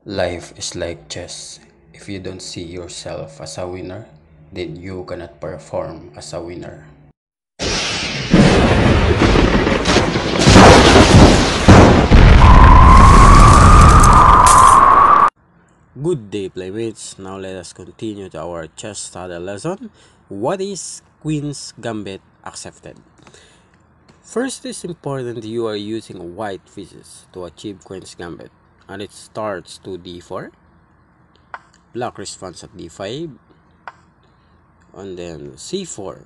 Life is like chess. If you don't see yourself as a winner, then you cannot perform as a winner. Good day, playmates. Now let us continue to our chess study lesson. What is Queen's Gambit accepted? First, it's important you are using white pieces to achieve Queen's Gambit, and it starts to d4. Black responds at d5, and then c4.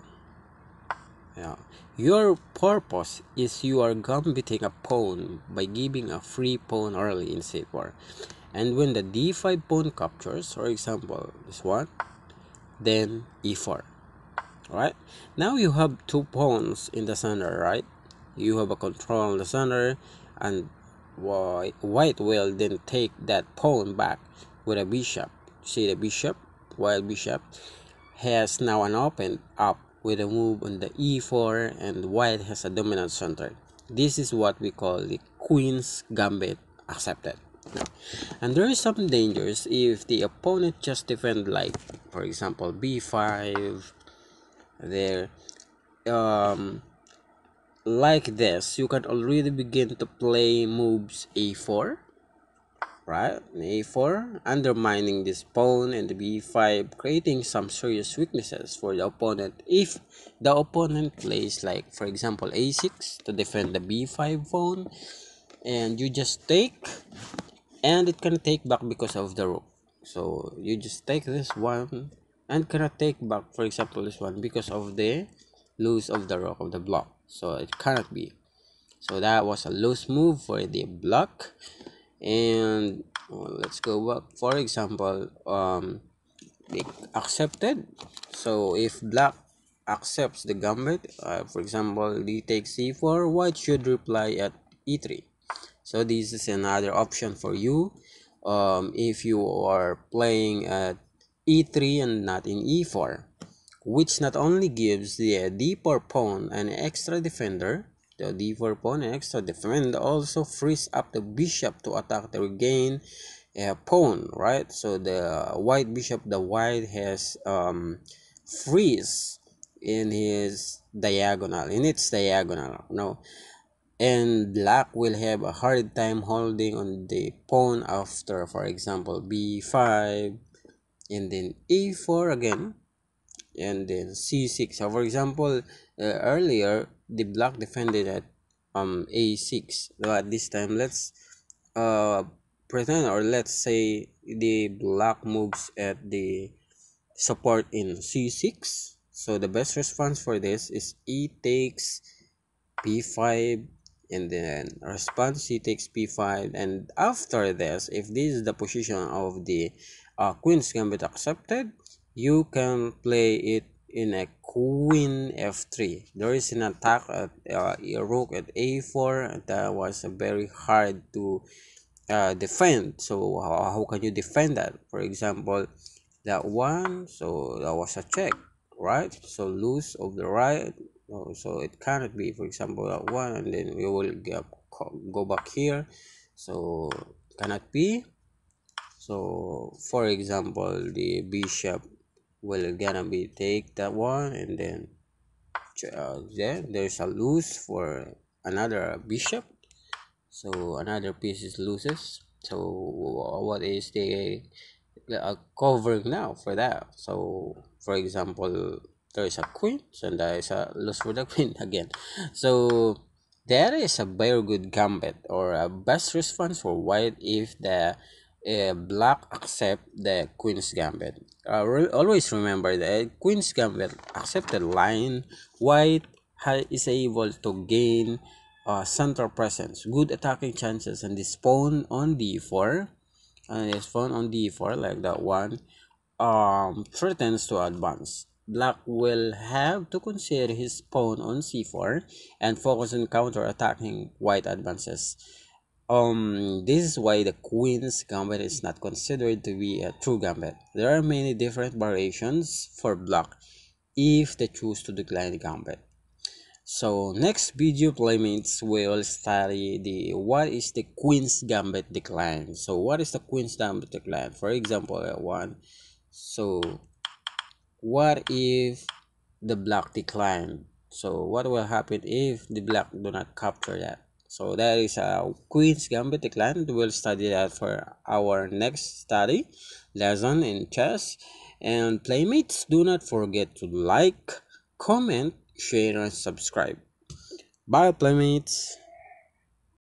Yeah. Your purpose is you are gambiting a pawn by giving a free pawn early in c4. And when the d5 pawn captures, for example, this one, then e4. Alright? Now you have two pawns in the center, right? You have a control on the center, and white will then take that pawn back with a bishop. See the bishop? While bishop has now an open up with a move on the e4, and white has a dominant center. This is what we call the Queen's Gambit accepted. Now, and there is some dangers if the opponent just defend, like for example b5 there, like this. You can already begin to play moves a4, right? A4, undermining this pawn, and the b5, creating some serious weaknesses for the opponent. If the opponent plays, like for example a6 to defend the b5 pawn, and you just take, and it can take back because of the rook. So you just take this one and cannot take back, for example this one, because of the loose of the rook of the block. So it cannot be. So that was a loose move for the block. And let's go back. For example, accepted. So if black accepts the gambit, for example d takes c4, white should reply at e3. So this is another option for you. If you are playing at e3 and not in e4, which not only gives the d4 pawn an extra defender, the d4 pawn an extra defender, also frees up the bishop to attack the regain pawn, right? So the white bishop, the white has freeze in its diagonal. No, and black will have a hard time holding on the pawn after, for example b5, and then a4 again, and then c6. So for example, earlier the black defended at a6, but this time let's pretend, or let's say the black moves at the support in c6. So the best response for this is e takes b5, and then response c takes b5. And after this, if this is the position of the Queen's Gambit accepted, you can play it in a queen f3. There is an attack at a rook at a4 that was very hard to defend. So how can you defend that? For example, that one, so that was a check, right? So loose of the right. So it cannot be, for example, that one, and then we will go back here. So cannot be. So for example, the bishop will gonna be take that one, and then then there's a loose for another bishop. So another piece is loses. So what is the covering now for that? So for example, there is a queen, so there is a loss for the queen again. So that is a very good gambit, or a best response for white if the black accept the queen's gambit. Always remember that queen's gambit accepted line, white is able to gain center presence, good attacking chances, and this pawn on d4, and this pawn on d4, like that one, threatens to advance. Black will have to consider his pawn on c4 and focus on counter attacking white advances. This is why the Queen's Gambit is not considered to be a true gambit. There are many different variations for black if they choose to decline the gambit. So next video, playmates will study the what is the queen's gambit decline. So what is the queen's gambit decline? For example, one. So what if the black decline? So what will happen if the black do not capture that? So that is a queen's gambit decline. We'll study that for our next study lesson in chess. And playmates, do not forget to like, comment, share, and subscribe. Bye, playmates.